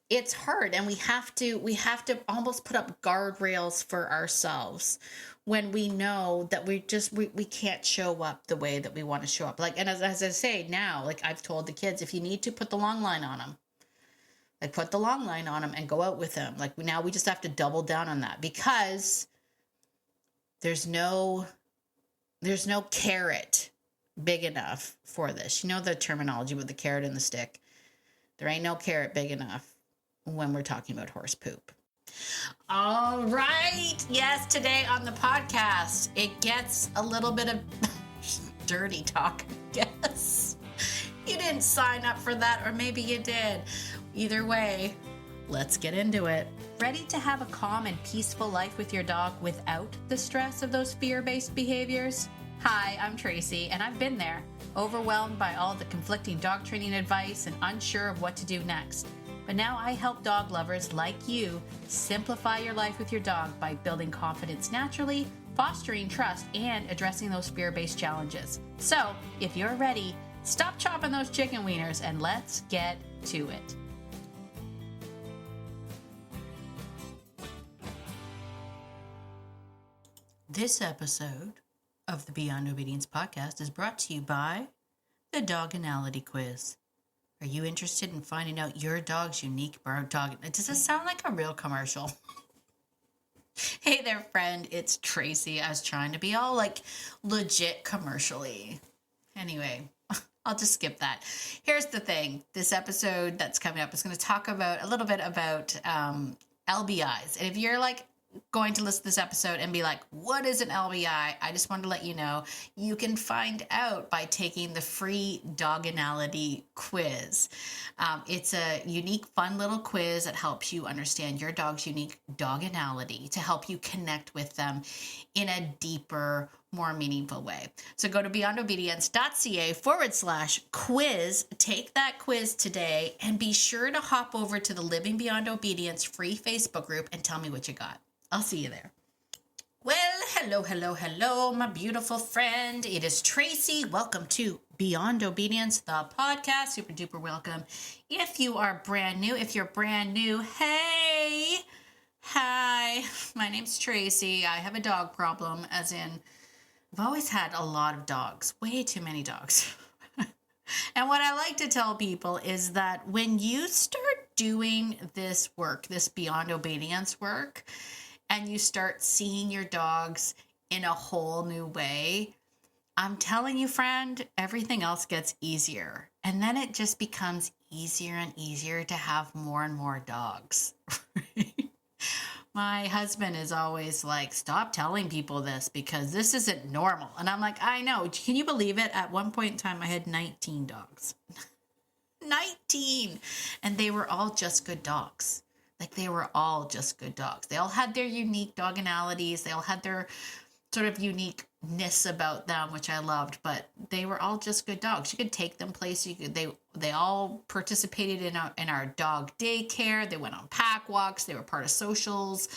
it's hard, and we have to almost put up guardrails for ourselves when we know that we can't show up the way that we want to show up. Like, and as I say now, like I've told the kids, if you need to, put the long line on them. Like, put the long line on them and go out with them. Like, now we just have to double down on that, because there's no carrot big enough for this. You know the terminology with the carrot and the stick. There ain't no carrot big enough when we're talking about horse poop. All right. Yes, today on the podcast, it gets a little bit of dirty talk, I guess. You didn't sign up for that, or maybe you did. Either way, let's get into it. Ready to have a calm and peaceful life with your dog without the stress of those fear-based behaviors? Hi, I'm Tracy, and I've been there, overwhelmed by all the conflicting dog training advice and unsure of what to do next. But now I help dog lovers like you simplify your life with your dog by building confidence naturally, fostering trust, and addressing those fear-based challenges. So, if you're ready, stop chopping those chicken wieners and let's get to it. This episode of the Beyond Obedience podcast is brought to you by the Doganality Quiz. Are you interested in finding out your dog's unique dog? Does this sound like a real commercial? Hey there, friend. It's Tracy. I was trying to be all like legit commercially. Anyway, I'll just skip that. Here's the thing. This episode that's coming up is going to talk about a little bit about LBIs. And if you're like going to listen to this episode and be like, what is an LBI? I just wanted to let you know you can find out by taking the free Doganality quiz. It's a unique, fun little quiz that helps you understand your dog's unique doganality to help you connect with them in a deeper, more meaningful way. So go to beyondobedience.ca/quiz. Take that quiz today and be sure to hop over to the Living Beyond Obedience free Facebook group and tell me what you got. I'll see you there. Well, hello, my beautiful friend. It is Tracy. Welcome to Beyond Obedience, the podcast. Super duper welcome. If you're brand new, hey, hi, my name's Tracy. I have a dog problem, as in I've always had a lot of dogs, way too many dogs. And what I like to tell people is that when you start doing this work, this Beyond Obedience work, and you start seeing your dogs in a whole new way, I'm telling you, friend, everything else gets easier. And then it just becomes easier and easier to have more and more dogs. My husband is always like, stop telling people this because this isn't normal. And I'm like, I know. Can you believe it? At one point in time, I had 19 dogs. 19. And they were all just good dogs. Like, they were all just good dogs. They all had their unique doganalities. They all had their sort of uniqueness about them, which I loved. But they were all just good dogs. You could take them places. They all participated in our dog daycare. They went on pack walks. They were part of socials.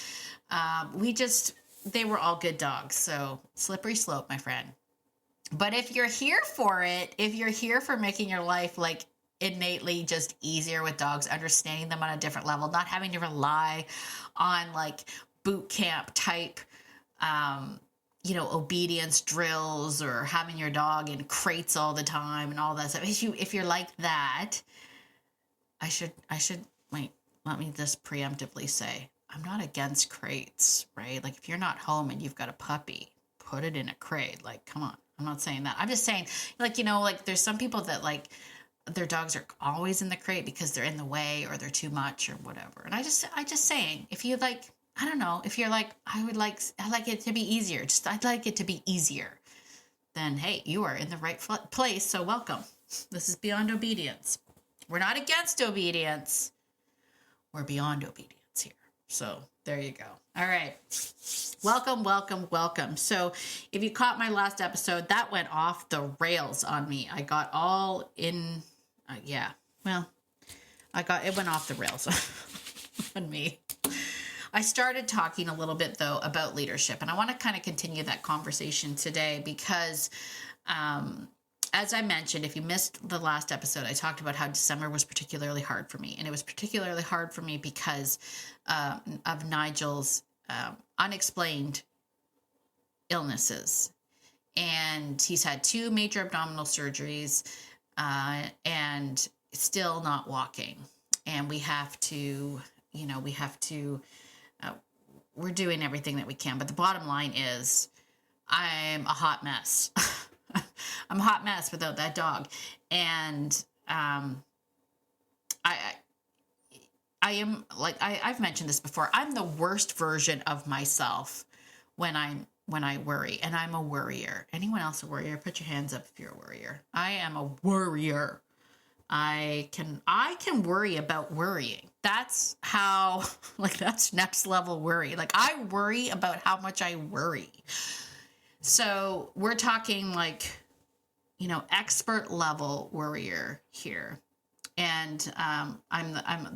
They were all good dogs. So slippery slope, my friend. But if you're here for it, if you're here for making your life like innately just easier with dogs, understanding them on a different level, not having to rely on like boot camp type, obedience drills or having your dog in crates all the time and all that stuff. If you're like that, I should wait, let me just preemptively say, I'm not against crates, right? Like, if you're not home and you've got a puppy, put it in a crate. Like, come on. I'm not saying that. I'm just saying, like, there's some people that like their dogs are always in the crate because they're in the way or they're too much or whatever. And I just saying, if you like, I don't know, if you're like, I like it to be easier. I'd like it to be easier. Then, hey, you are in the right place. So welcome. This is Beyond Obedience. We're not against obedience. We're beyond obedience here. So there you go. All right. Welcome. So if you caught my last episode, that went off the rails on me. I got all in, it went off the rails on me. I started talking a little bit, though, about leadership, and I want to kind of continue that conversation today because as I mentioned, if you missed the last episode, I talked about how December was particularly hard for me. And it was particularly hard for me because of Nigel's unexplained illnesses. And he's had 2 major abdominal surgeries and still not walking. And we have to, we're doing everything that we can. But the bottom line is I'm a hot mess. I'm a hot mess without that dog. And I am, like I've mentioned this before, I'm the worst version of myself when I worry, and I'm a worrier. Anyone else a worrier? Put your hands up if you're a worrier. I am a worrier. I can worry about worrying. That's how, that's next level worry. I worry about how much I worry. So we're talking expert level worrier here. And I'm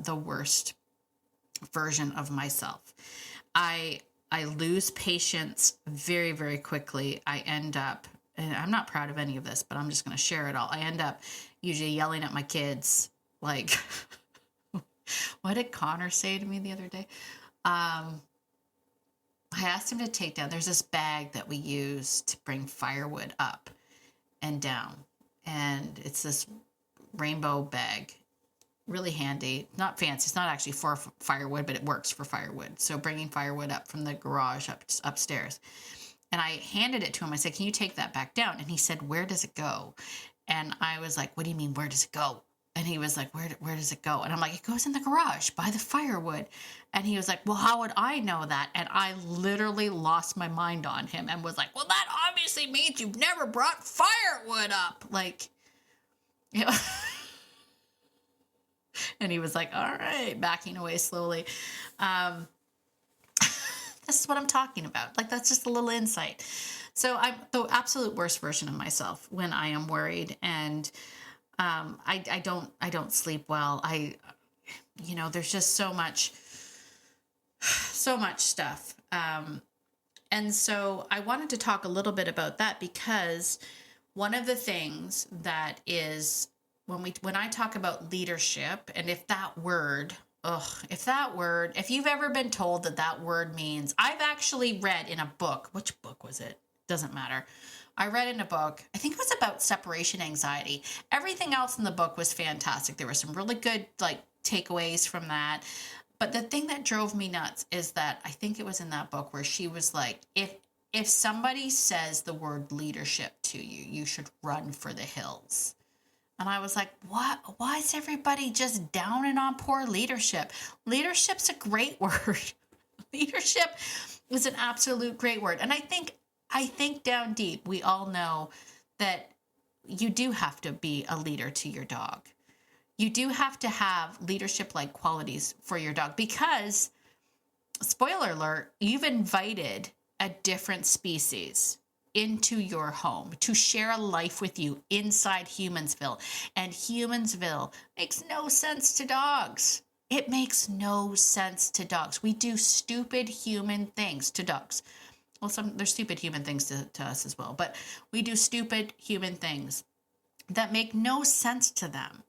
the worst version of myself. I lose patience very, very quickly. I end up, and I'm not proud of any of this, but I'm just going to share it all. I end up usually yelling at my kids. What did Connor say to me the other day? I asked him to take down, there's this bag that we use to bring firewood up and down. And it's this rainbow bag, really handy, not fancy. It's not actually for firewood, but it works for firewood. So bringing firewood up from the garage upstairs. And I handed it to him. I said, can you take that back down? And he said, where does it go? And I was like, what do you mean, where does it go? And he was like, where does it go? And I'm like, it goes in the garage by the firewood. And he was like, well, how would I know that? And I literally lost my mind on him and was like, well, that obviously means you've never brought firewood up. And he was like, all right, backing away slowly. This is what I'm talking about. That's just a little insight. So I'm the absolute worst version of myself when I am worried, and I don't sleep well. There's just so much stuff. And so I wanted to talk a little bit about that, because one of the things that is when I talk about leadership, and if you've ever been told that word means, I've actually read in a book, which book was it? Doesn't matter. I read in a book, I think it was about separation anxiety. Everything else in the book was fantastic. There were some really good takeaways from that. But the thing that drove me nuts is that I think it was in that book where she was like, if somebody says the word leadership to you, you should run for the hills. And I was like, what? Why is everybody just downing on poor leadership? Leadership's a great word. Leadership is an absolute great word. And I think down deep, we all know that you do have to be a leader to your dog. You do have to have leadership-like qualities for your dog, because, spoiler alert, you've invited a different species into your home to share a life with you inside Humansville. And Humansville makes no sense to dogs. It makes no sense to dogs. We do stupid human things to dogs. Well, there's stupid human things to us as well, but we do stupid human things that make no sense to them.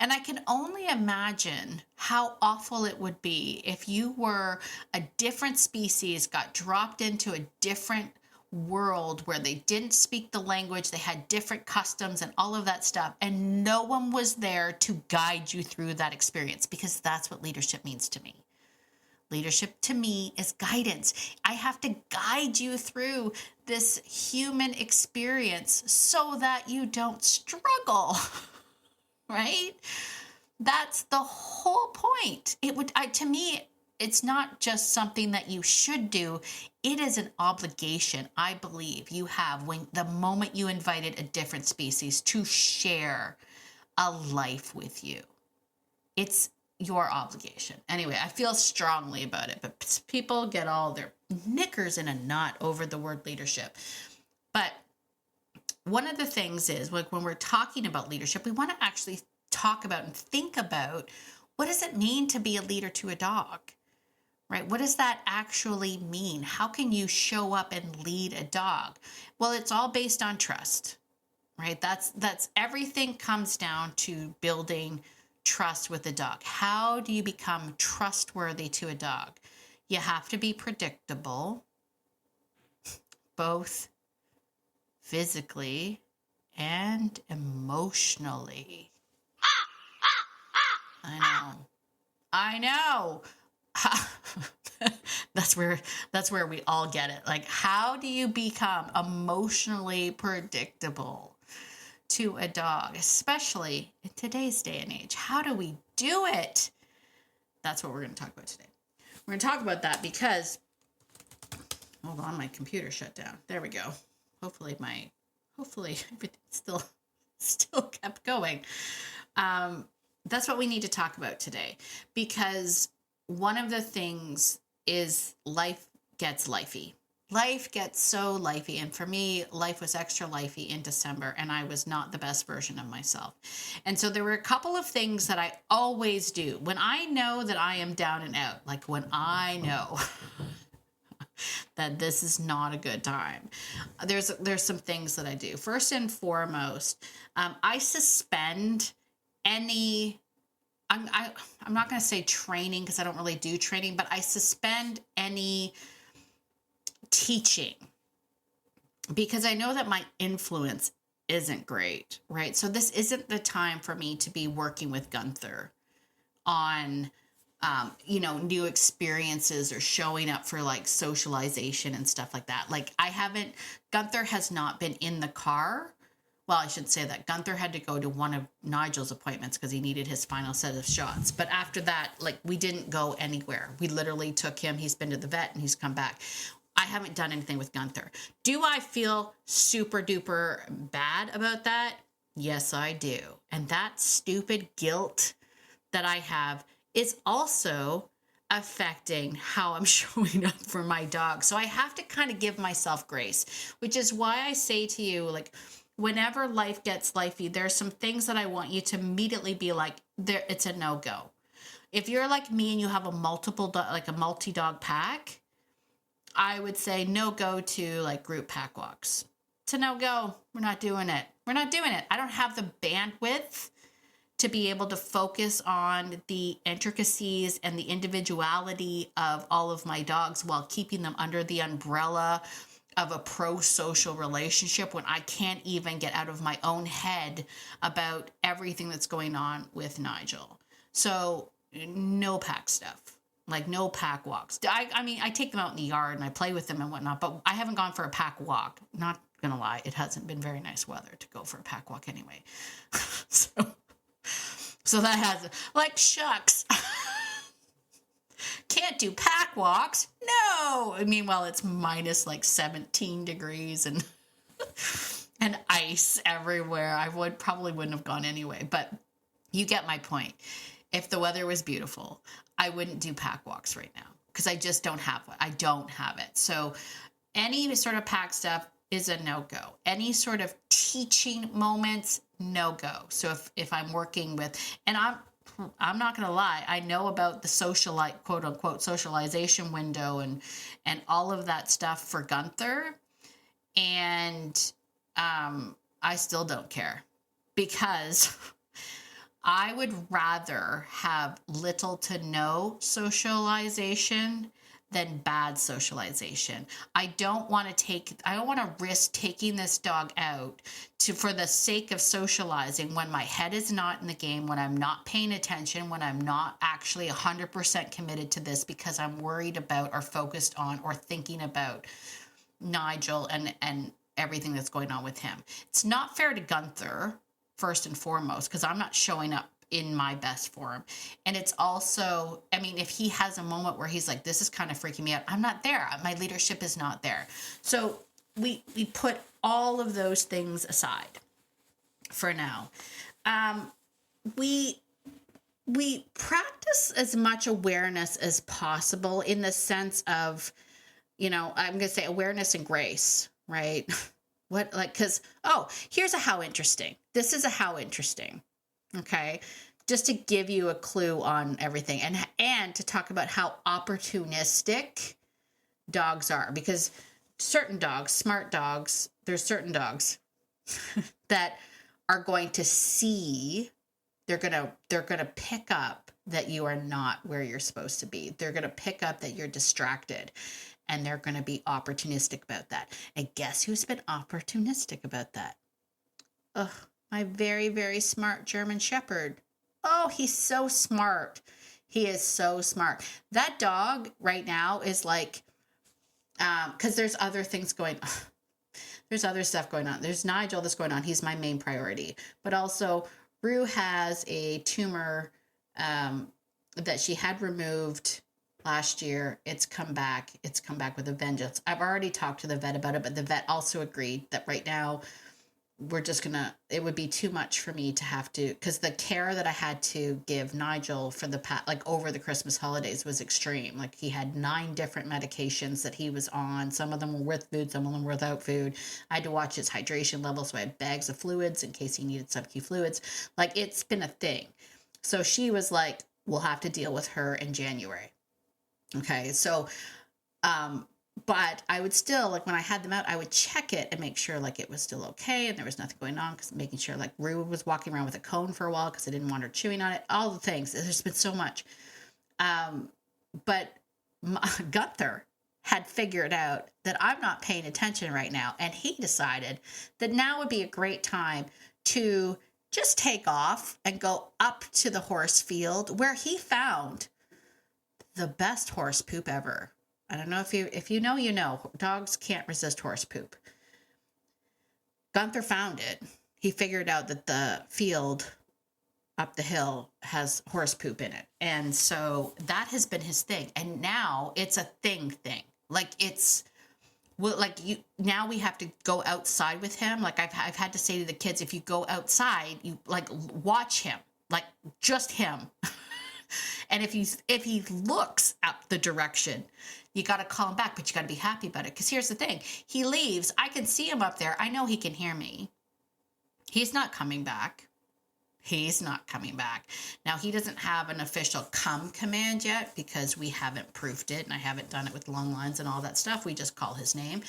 And I can only imagine how awful it would be if you were a different species, got dropped into a different world where they didn't speak the language, they had different customs and all of that stuff, and no one was there to guide you through that experience, because that's what leadership means to me. Leadership to me is guidance. I have to guide you through this human experience so that you don't struggle, right? That's the whole point. To me, it's not just something that you should do. It is an obligation, I believe, you have when the moment you invited a different species to share a life with you. It's your obligation. Anyway, I feel strongly about it, but people get all their knickers in a knot over the word leadership. But one of the things is, when we're talking about leadership, we want to actually talk about and think about, what does it mean to be a leader to a dog? Right? What does that actually mean? How can you show up and lead a dog? Well, it's all based on trust. right? That's everything comes down to building trust with a dog. How do you become trustworthy to a dog? You have to be predictable, both physically and emotionally. I know. That's where we all get it. Like, how do you become emotionally predictable to a dog, especially in today's day and age? How do we do it? That's what we're going to talk about today. We're going to talk about that because, hold on, my computer shut down. There we go. Hopefully it still kept going. That's what we need to talk about today, because one of the things is life gets lifey. Life gets so lifey. And for me, life was extra lifey in December, and I was not the best version of myself. And so there were a couple of things that I always do when I know that I am down and out, like when I know that this is not a good time. There's some things that I do. First and foremost, I suspend any, I'm not going to say training because I don't really do training, but I suspend any teaching because I know that my influence isn't great, right? So this isn't the time for me to be working with Gunther on new experiences or showing up for like socialization and stuff like that. Like Gunther has not been in the car. Well, I should say that Gunther had to go to one of Nigel's appointments because he needed his final set of shots. But after that, like, we didn't go anywhere. We literally took him. He's been to the vet and he's come back. I haven't done anything with Gunther. Do I feel super duper bad about that? Yes, I do. And that stupid guilt that I have is also affecting how I'm showing up for my dog. So I have to kind of give myself grace, which is why I say to you, like, whenever life gets lifey, there's some things that I want you to immediately be like, it's a no-go. If you're like me and you have a multi-dog pack, I would say no go to like group pack walks. It's a no-go. We're not doing it. I don't have the bandwidth to be able to focus on the intricacies and the individuality of all of my dogs while keeping them under the umbrella of a pro-social relationship when I can't even get out of my own head about everything that's going on with Nigel. So no pack stuff, like no pack walks. I mean, I take them out in the yard and I play with them and whatnot, but I haven't gone for a pack walk. Not gonna lie, it hasn't been very nice weather to go for a pack walk anyway. So that has, like, shucks. Can't do pack walks. No. Meanwhile, it's minus like 17 degrees and ice everywhere. I probably wouldn't have gone anyway, but you get my point. If the weather was beautiful, I wouldn't do pack walks right now because I just don't have one. I don't have it. So any sort of pack stuff is a no-go. Any sort of teaching moments, no-go. So if I'm working with, and I'm not going to lie, I know about the quote unquote socialization window and all of that stuff for Gunther. And I still don't care because I would rather have little to no socialization than bad socialization. I don't want to risk taking this dog out for the sake of socializing when my head is not in the game, when I'm not paying attention, when I'm not actually 100% committed to this because I'm worried about or focused on or thinking about Nigel and everything that's going on with him. It's not fair to Gunther, first and foremost, because I'm not showing up in my best form. And it's also, I mean, if he has a moment where he's like, this is kind of freaking me out, I'm not there. My leadership is not there. So we put all of those things aside for now. We practice as much awareness as possible in the sense of, I'm going to say awareness and grace, right? Here's a how interesting. This is a how interesting. Okay. Just to give you a clue on everything and to talk about how opportunistic dogs are, because certain dogs, smart dogs, there's certain dogs that are going to see, they're going to pick up that you are not where you're supposed to be. They're going to pick up that you're distracted, and they're going to be opportunistic about that. And guess who's been opportunistic about that? Ugh, my very, very smart German Shepherd. Oh, he's so smart. He is so smart. That dog right now is like, because there's other things going on. There's other stuff going on. There's Nigel that's going on. He's my main priority. But also, Rue has a tumor that she had removed last year. It's come back. It's come back with a vengeance. I've already talked to the vet about it, but the vet also agreed that right now we're just gonna, it would be too much for me to have to, because the care that I had to give Nigel for the like over the Christmas holidays was extreme. Like he had 9 different medications that he was on. Some of them were with food, some of them were without food. I had to watch his hydration levels, so I had bags of fluids in case he needed sub-Q fluids. Like it's been a thing. So she was like, we'll have to deal with her in January. Okay, so but I would still, like when I had them out, I would check it and make sure like it was still okay and there was nothing going on, because making sure like Rue was walking around with a cone for a while because I didn't want her chewing on it, all the things. There's been so much. But Gunther had figured out that I'm not paying attention right now, and he decided that now would be a great time to just take off and go up to the horse field where he found the best horse poop ever. I don't know if you know, you know, dogs can't resist horse poop. Gunther found it. He figured out that the field up the hill has horse poop in it. And so that has been his thing. And now it's a thing. Like it's, well, like you, now we have to go outside with him. Like I've had to say to the kids, if you go outside, you like watch him, like just him. And if he looks up the direction, you got to call him back, but you got to be happy about it. Because here's the thing. He leaves. I can see him up there. I know he can hear me. He's not coming back. He's not coming back. Now, he doesn't have an official come command yet because we haven't proofed it, and I haven't done it with lung lines and all that stuff. We just call his name.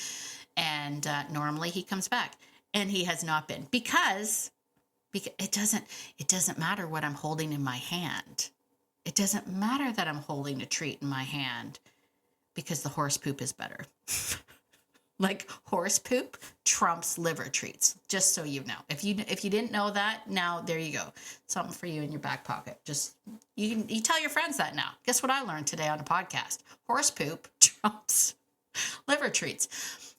And normally he comes back. And he has not been. Because it doesn't matter what I'm holding in my hand. It doesn't matter that I'm holding a treat in my hand, because the horse poop is better. Like horse poop trumps liver treats, just so you know. If you didn't know that, now there you go. Something for you in your back pocket. Just you tell your friends that now. Guess what I learned today on a podcast? Horse poop trumps liver treats.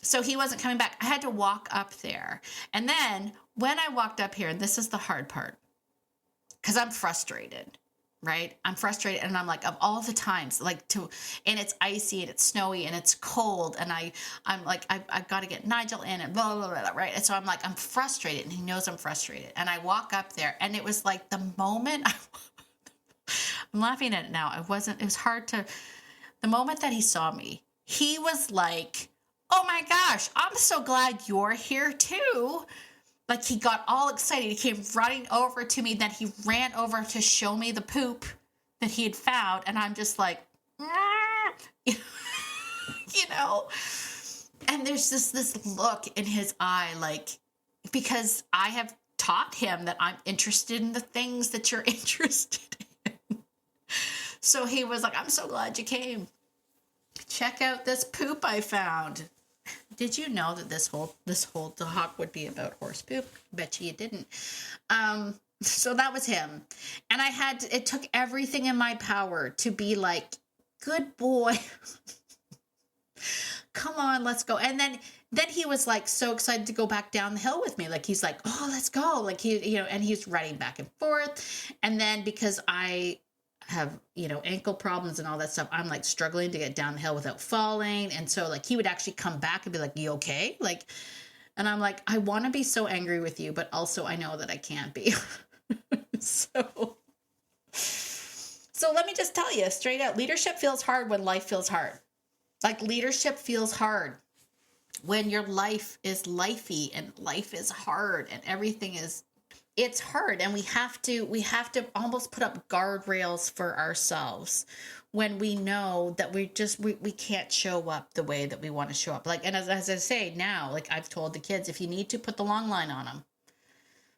So he wasn't coming back. I had to walk up there. And then when I walked up here, and this is the hard part, because I'm frustrated. Right? I'm frustrated, and I'm like, of all the times, like and it's icy and it's snowy and it's cold, and I'm like, I've got to get Nigel in and blah, blah, blah, blah, right? And so I'm like, I'm frustrated, and he knows I'm frustrated. And I walk up there, and it was like the moment I'm laughing at it now. It was hard to, the moment that he saw me, he was like, oh my gosh, I'm so glad you're here too. Like he got all excited. He came running over to me. Then he ran over to show me the poop that he had found. And I'm just like, you know, and there's this look in his eye, like, because I have taught him that I'm interested in the things that you're interested in. So he was like, I'm so glad you came. Check out this poop I found. Did you know that this whole talk would be about horse poop? Bet you didn't. So that was him. And it took everything in my power to be like, good boy. Come on, let's go. And then he was like so excited to go back down the hill with me. Like he's like, oh, let's go. Like and he's running back and forth. And then because I have, ankle problems and all that stuff, I'm like struggling to get down the hill without falling. And so like he would actually come back and be like, you okay? Like, and I'm like, I want to be so angry with you, but also I know that I can't be. So let me just tell you straight out, leadership feels hard when life feels hard. Like leadership feels hard when your life is lifey and life is hard and everything is it's hard, and we have to almost put up guardrails for ourselves when we know that we can't show up the way that we want to show up. Like, and as I say now, like I've told the kids, if you need to, put the long line on them.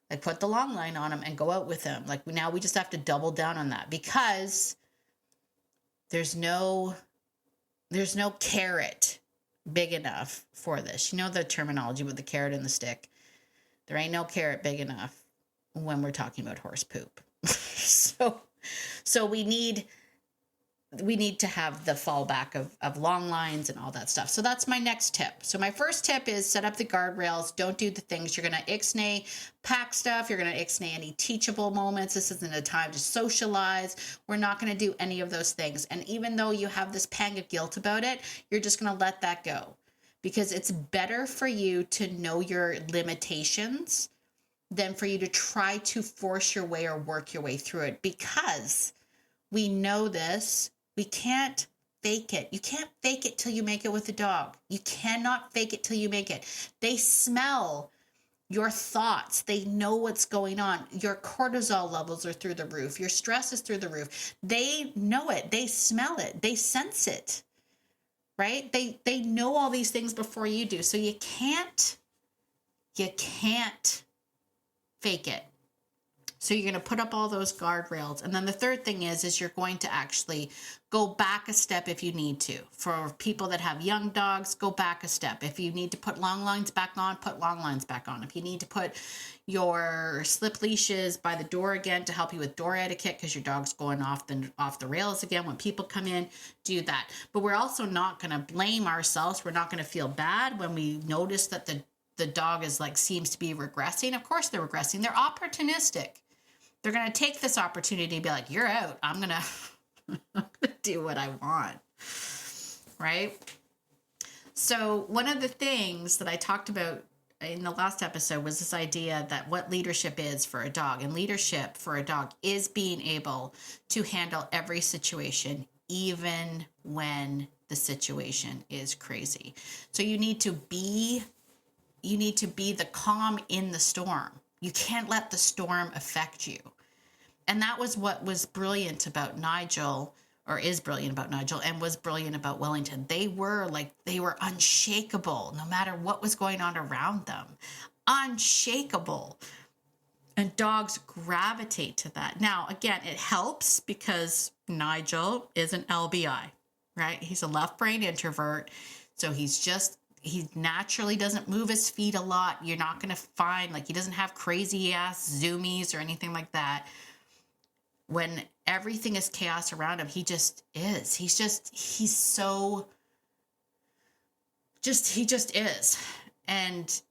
Like, put the long line on them and go out with them. Like, now we just have to double down on that, because there's no carrot big enough for this. You know the terminology with the carrot and the stick. There ain't no carrot big enough when we're talking about horse poop. So we need to have the fallback of long lines and all that stuff. So that's my next tip. So my first tip is set up the guardrails. Don't do the things you're going to ixnay pack stuff. You're going to ixnay any teachable moments. This isn't a time to socialize. We're not going to do any of those things. And even though you have this pang of guilt about it, you're just going to let that go, because it's better for you to know your limitations than for you to try to force your way or work your way through it, because we know this. We can't fake it. You can't fake it till you make it with a dog. You cannot fake it till you make it. They smell your thoughts. They know what's going on. Your cortisol levels are through the roof. Your stress is through the roof. They know it. They smell it. They sense it, right? They know all these things before you do. So you can't fake it. So you're going to put up all those guardrails. And then the third thing is you're going to actually go back a step if you need to. For people that have young dogs, go back a step. If you need to put long lines back on, put long lines back on. If you need to put your slip leashes by the door again to help you with door etiquette because your dog's going off the rails again when people come in, do that. But we're also not going to blame ourselves. We're not going to feel bad when we notice that the dog is seems to be regressing. Of course they're regressing. They're opportunistic. They're going to take this opportunity to be like, you're out. I'm going to do what I want. Right? So one of the things that I talked about in the last episode was this idea that what leadership is for a dog. And leadership for a dog is being able to handle every situation, even when the situation is crazy. So you need to be the calm in the storm. You can't let the storm affect you. And that was what was brilliant about Nigel, or is brilliant about Nigel, and was brilliant about Wellington. They were unshakable no matter what was going on around them. Unshakable. And dogs gravitate to that. Now, again, it helps because Nigel is an LBI, right? He's a left brain introvert. So he naturally doesn't move his feet a lot. You're not going to find, he doesn't have crazy ass zoomies or anything like that. When everything is chaos around him, he just is. He just is. And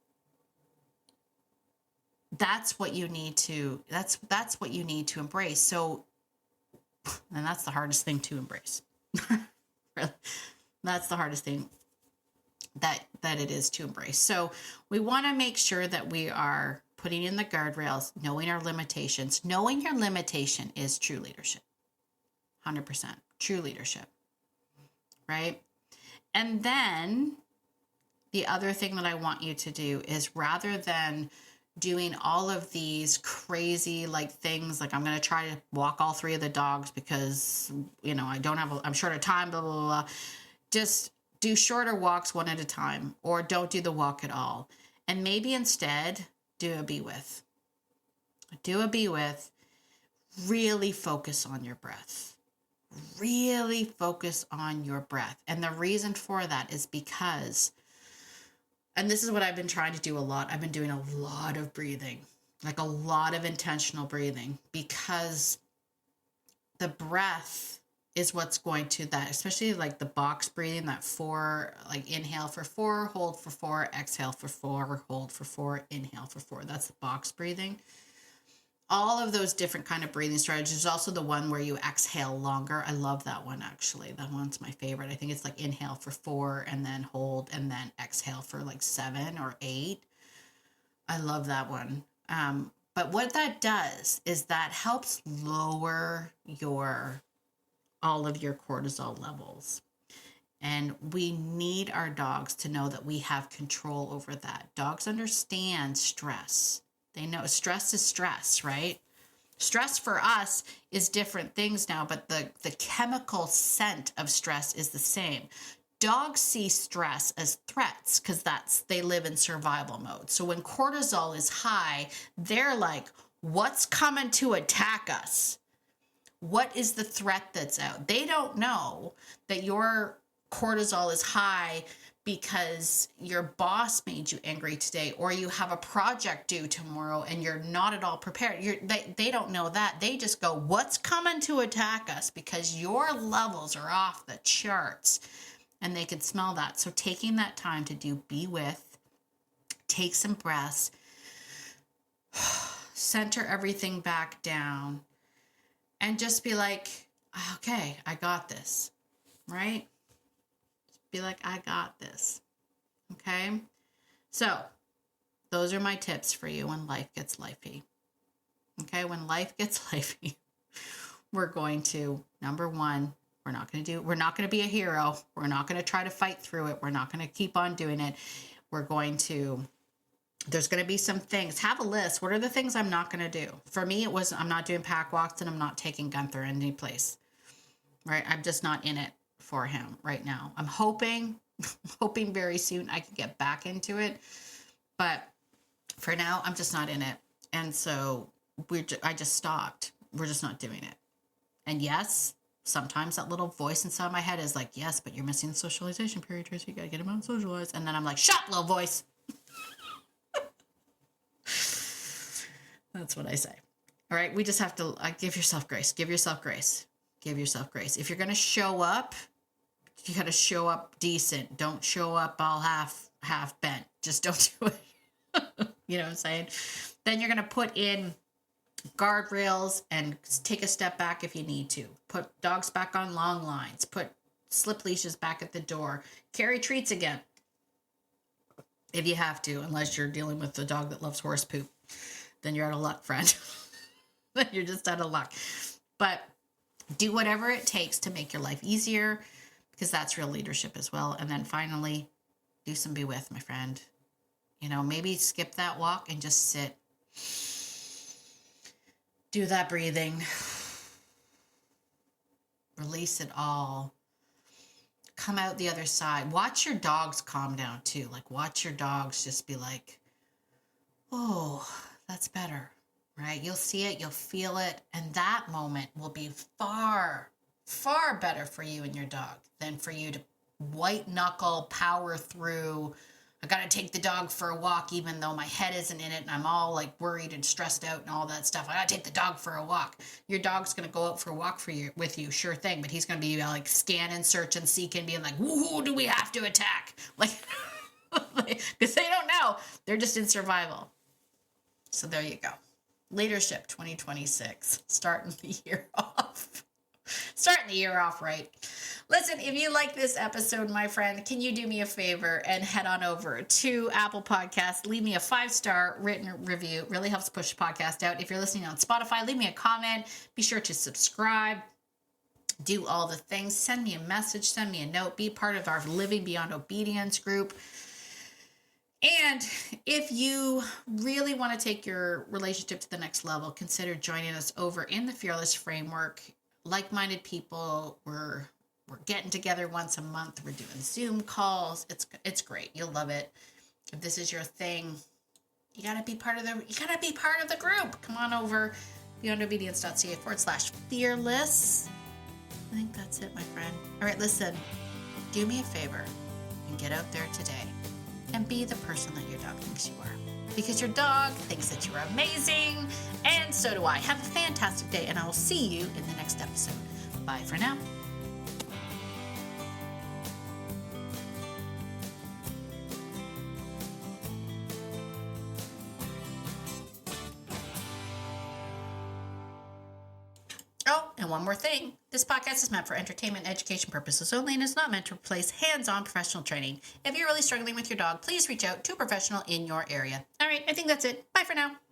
that's what you need to, that's what you need to embrace. So, and that's the hardest thing to embrace. That's the hardest thing that it is to embrace. So we want to make sure that we are putting in the guardrails, knowing our limitations. Knowing your limitation is true leadership. 100% true leadership, right? And then the other thing that I want you to do is, rather than doing all of these crazy things, I'm going to try to walk all three of the dogs because, I'm short of time, blah, blah, blah, blah. Just do shorter walks one at a time, or don't do the walk at all. And maybe instead do a be with. Do a be with. Really focus on your breath. Really focus on your breath. And the reason for that is because, and this is what I've been trying to do a lot. I've been doing a lot of breathing, a lot of intentional breathing, because the breath is what's going to that, especially the box breathing, that 4, inhale for 4, hold for 4, exhale for 4, hold for 4, inhale for 4. That's the box breathing. All of those different kind of breathing strategies. There's also the one where you exhale longer. I love that one, actually. That one's my favorite. I think it's inhale for 4 and then hold and then exhale for 7 or 8. I love that one. But what that does is that helps lower all of your cortisol levels. And we need our dogs to know that we have control over that. Dogs understand stress. They know stress is stress, right? Stress for us is different things now, but the chemical scent of stress is the same. Dogs see stress as threats because they live in survival mode. So when cortisol is high, they're like, what's coming to attack us? What is the threat that's out? They don't know that your cortisol is high because your boss made you angry today, or you have a project due tomorrow and you're not at all prepared. They don't know that. They just go, what's coming to attack us? Because your levels are off the charts, and they can smell that. So taking that time to be with, take some breaths, center everything back down, and just be like, okay, I got this, right? Be like, I got this. Okay? So those are my tips for you when life gets lifey. Okay? When life gets lifey, we're going to, number one, we're not going to be a hero. We're not going to try to fight through it. We're not going to keep on doing it. There's going to be some things. Have a list. What are the things I'm not going to do? For me, it was, I'm not doing pack walks and I'm not taking Gunther any place, right? I'm just not in it for him right now. I'm hoping very soon I can get back into it, but for now I'm just not in it. And so I just stopped. We're just not doing it. And yes, sometimes that little voice inside my head is like, yes, but you're missing the socialization period, Tracy. You got to get him out and socialize. And then I'm like, shut up, little voice. That's what I say. All right. We just have to give yourself grace. Give yourself grace. Give yourself grace. If you're going to show up, you got to show up decent. Don't show up all half bent. Just don't do it. You know what I'm saying? Then you're going to put in guardrails and take a step back if you need to. Put dogs back on long lines. Put slip leashes back at the door. Carry treats again if you have to, unless you're dealing with a dog that loves horse poop. Then you're out of luck, friend. You're just out of luck. But do whatever it takes to make your life easier, because that's real leadership as well. And then finally, do some be with, my friend. You know, maybe skip that walk and just sit. Do that breathing. Release it all. Come out the other side. Watch your dogs calm down too. Like, watch your dogs just be like, oh, that's better, right? You'll see it, you'll feel it. And that moment will be far, far better for you and your dog than for you to white knuckle power through. I got to take the dog for a walk, even though my head isn't in it and I'm all like worried and stressed out and all that stuff. I got to take the dog for a walk. Your dog's going to go out for a walk with you, sure thing. But he's going to be like scanning, searching, seeking, being like, who do we have to attack? Like, because they don't know. They're just in survival. So there you go. Leadership 2026, starting the year off. Starting the year off right. Listen, if you like this episode, my friend, can you do me a favor and head on over to Apple Podcasts, leave me a 5-star written review. Really helps push the podcast out. If you're listening on Spotify, leave me a comment. Be sure to subscribe. Do all the things. Send me a message. Send me a note. Be part of our Living Beyond Obedience group. And if you really want to take your relationship to the next level, consider joining us over in the Fearless Framework. Like-minded people, we're getting together once a month. We're doing Zoom calls. It's great. You'll love it. If this is your thing, you gotta be part of the group. Come on over, beyondobedience.ca/fearless. I think that's it, my friend. All right, listen, do me a favor and get out there today and be the person that your dog thinks you are. Because your dog thinks that you're amazing, and so do I. Have a fantastic day, and I will see you in the next episode. Bye for now. Oh, and one more thing. This podcast is meant for entertainment and education purposes only and is not meant to replace hands-on professional training. If you're really struggling with your dog, please reach out to a professional in your area. All right, I think that's it. Bye for now.